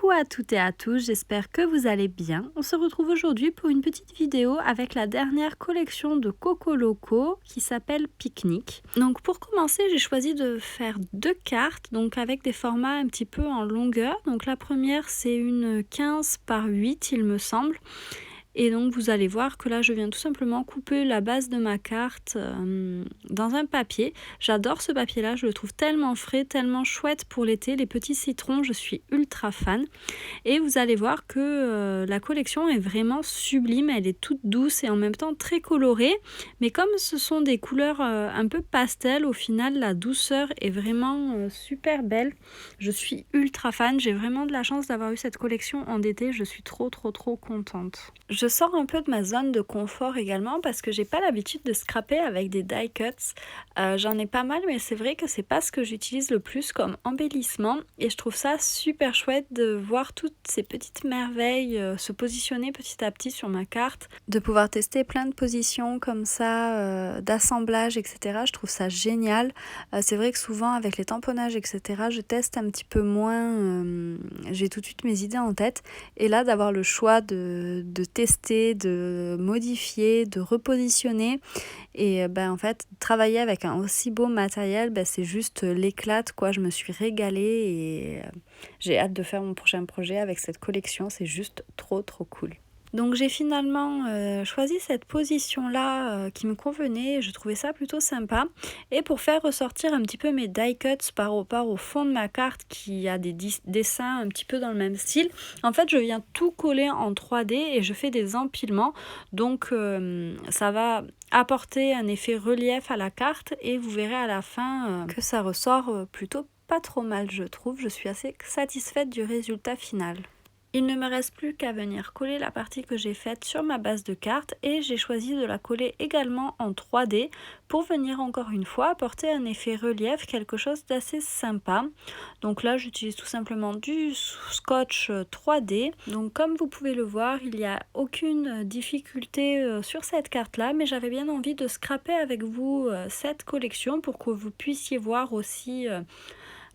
Coucou à toutes et à tous, j'espère que vous allez bien. On se retrouve aujourd'hui pour une petite vidéo avec la dernière collection de Coco Loco qui s'appelle Pique-Nique. Donc pour commencer, j'ai choisi de faire deux cartes, donc avec des formats un petit peu en longueur. Donc la première, c'est une 15 par 8 il me semble. Et donc vous allez voir que là je viens tout simplement couper la base de ma carte dans un papier. J'adore ce papier là, je le trouve tellement frais, tellement chouette pour l'été. Les petits citrons, je suis ultra fan. Et vous allez voir que la collection est vraiment sublime, elle est toute douce et en même temps très colorée. Mais comme ce sont des couleurs un peu pastel, au final la douceur est vraiment super belle. Je suis ultra fan, j'ai vraiment de la chance d'avoir eu cette collection en été, je suis trop contente. Je sors un peu de ma zone de confort également parce que j'ai pas l'habitude de scraper avec des die cuts. J'en ai pas mal, mais c'est vrai que c'est pas ce que j'utilise le plus comme embellissement et je trouve ça super chouette de voir toutes ces petites merveilles se positionner petit à petit sur ma carte, de pouvoir tester plein de positions comme ça, d'assemblage, etc. Je trouve ça génial. C'est vrai que souvent avec les tamponnages, etc., je teste un petit peu moins, j'ai tout de suite mes idées en tête et là d'avoir le choix de tester, de modifier, de repositionner et en fait travailler avec un aussi beau matériel, c'est juste l'éclate quoi. Je me suis régalée et j'ai hâte de faire mon prochain projet avec cette collection, c'est juste trop cool. Donc j'ai finalement choisi cette position-là qui me convenait, je trouvais ça plutôt sympa. Et pour faire ressortir un petit peu mes die cuts par rapport au fond de ma carte qui a des dessins un petit peu dans le même style, en fait je viens tout coller en 3D et je fais des empilements. Donc ça va apporter un effet relief à la carte et vous verrez à la fin que ça ressort plutôt pas trop mal je trouve. Je suis assez satisfaite du résultat final. Il ne me reste plus qu'à venir coller la partie que j'ai faite sur ma base de carte et j'ai choisi de la coller également en 3D pour venir encore une fois apporter un effet relief, quelque chose d'assez sympa. Donc là j'utilise tout simplement du scotch 3D. Donc comme vous pouvez le voir, il n'y a aucune difficulté sur cette carte là, mais j'avais bien envie de scraper avec vous cette collection pour que vous puissiez voir aussi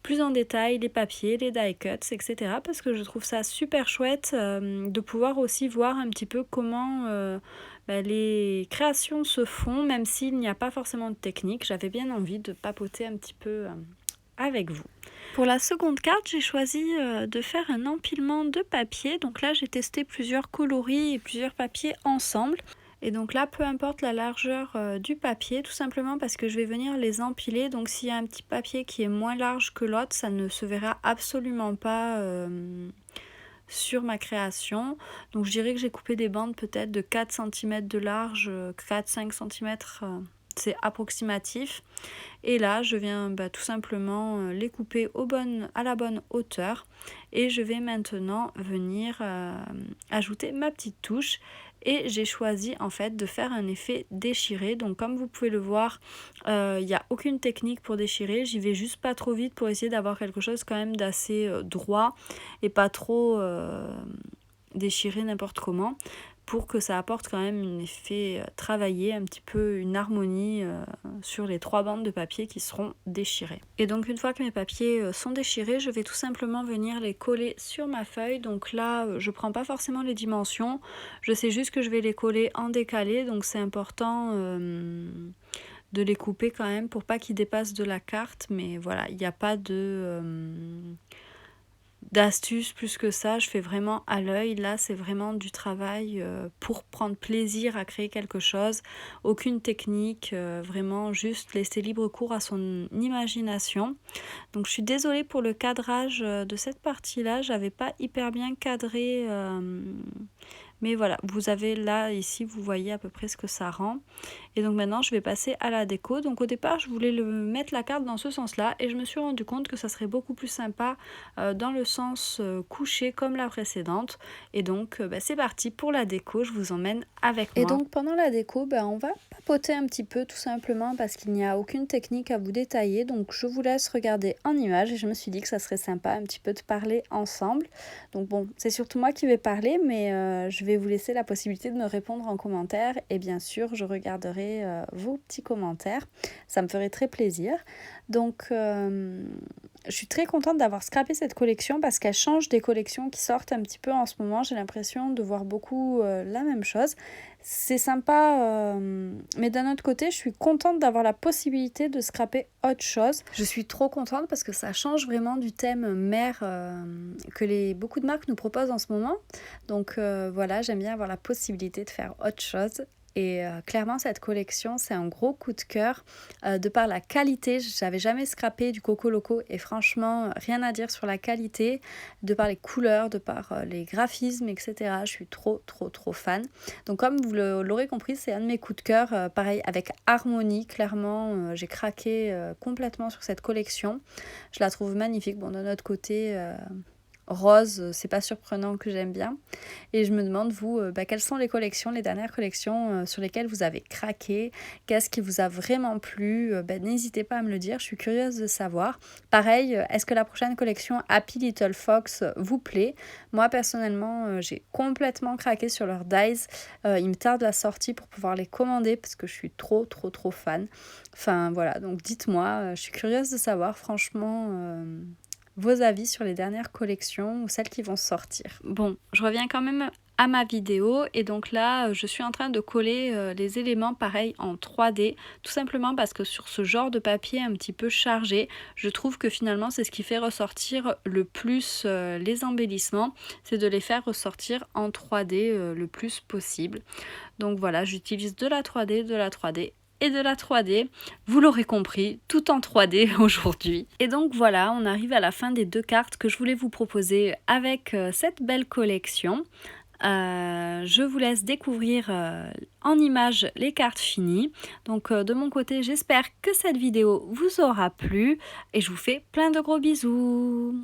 plus en détail les papiers, les die cuts, etc. Parce que je trouve ça super chouette de pouvoir aussi voir un petit peu comment les créations se font, même s'il n'y a pas forcément de technique. J'avais bien envie de papoter un petit peu avec vous. Pour la seconde carte, j'ai choisi de faire un empilement de papier. Donc là, j'ai testé plusieurs coloris et plusieurs papiers ensemble. Et donc là, peu importe la largeur du papier, tout simplement parce que je vais venir les empiler. Donc s'il y a un petit papier qui est moins large que l'autre, ça ne se verra absolument pas sur ma création. Donc je dirais que j'ai coupé des bandes peut-être de 4 cm de large, 4-5 cm, c'est approximatif. Et là, je viens tout simplement les couper à la bonne hauteur. Et je vais maintenant venir ajouter ma petite touche. Et j'ai choisi en fait de faire un effet déchiré. Donc comme vous pouvez le voir, il n'y a aucune technique pour déchirer. J'y vais juste pas trop vite pour essayer d'avoir quelque chose quand même d'assez droit et pas trop déchiré n'importe comment, pour que ça apporte quand même un effet travaillé, un petit peu une harmonie sur les 3 bandes de papier qui seront déchirées. Et donc une fois que mes papiers sont déchirés, je vais tout simplement venir les coller sur ma feuille. Donc là, je prends pas forcément les dimensions, je sais juste que je vais les coller en décalé, donc c'est important de les couper quand même pour pas qu'ils dépassent de la carte. Mais voilà, il n'y a pas d'astuces plus que ça, je fais vraiment à l'œil. Là c'est vraiment du travail pour prendre plaisir à créer quelque chose, aucune technique, vraiment juste laisser libre cours à son imagination. Donc je suis désolée pour le cadrage de cette partie là, j'avais pas hyper bien cadré mais voilà, vous avez là ici, vous voyez à peu près ce que ça rend. Et donc maintenant je vais passer à la déco. Donc au départ je voulais mettre la carte dans ce sens là et je me suis rendu compte que ça serait beaucoup plus sympa dans le sens couché comme la précédente. Et donc c'est parti pour la déco, je vous emmène avec moi. Et donc pendant la déco on va papoter un petit peu tout simplement parce qu'il n'y a aucune technique à vous détailler. Donc je vous laisse regarder en images et je me suis dit que ça serait sympa un petit peu de parler ensemble. Donc bon, c'est surtout moi qui vais parler, mais je vais vous laisser la possibilité de me répondre en commentaire et bien sûr je regarderai m'enverrez vos petits commentaires. Ça me ferait très plaisir. Donc, je suis très contente d'avoir scrappé cette collection parce qu'elle change des collections qui sortent un petit peu en ce moment. J'ai l'impression de voir beaucoup la même chose. C'est sympa, mais d'un autre côté, je suis contente d'avoir la possibilité de scraper autre chose. Je suis trop contente parce que ça change vraiment du thème mère que beaucoup de marques nous proposent en ce moment. Donc voilà, j'aime bien avoir la possibilité de faire autre chose. Et clairement, cette collection, c'est un gros coup de cœur. De par la qualité, je n'avais jamais scrappé du Coco Loco et franchement, rien à dire sur la qualité. De par les couleurs, de par les graphismes, etc. Je suis trop fan. Donc comme vous l'aurez compris, c'est un de mes coups de cœur. Pareil avec Harmonie, clairement, j'ai craqué complètement sur cette collection. Je la trouve magnifique. Bon, d'un autre côté... rose, c'est pas surprenant que j'aime bien. Et je me demande, vous, quelles sont les dernières collections sur lesquelles vous avez craqué? Qu'est-ce qui vous a vraiment plu? N'hésitez pas à me le dire, je suis curieuse de savoir. Pareil, est-ce que la prochaine collection Happy Little Fox vous plaît? Moi, personnellement, j'ai complètement craqué sur leurs dies. Il me tarde la sortie pour pouvoir les commander parce que je suis trop fan. Enfin, voilà, donc dites-moi, je suis curieuse de savoir, franchement... vos avis sur les dernières collections ou celles qui vont sortir. Bon, je reviens quand même à ma vidéo et donc là je suis en train de coller les éléments pareil en 3D, tout simplement parce que sur ce genre de papier un petit peu chargé, je trouve que finalement c'est ce qui fait ressortir le plus les embellissements, c'est de les faire ressortir en 3D le plus possible. Donc voilà, j'utilise de la 3D et de la 3D, vous l'aurez compris, tout en 3D aujourd'hui. Et donc voilà, on arrive à la fin des 2 cartes que je voulais vous proposer avec cette belle collection. Je vous laisse découvrir en images les cartes finies. Donc de mon côté, j'espère que cette vidéo vous aura plu et je vous fais plein de gros bisous.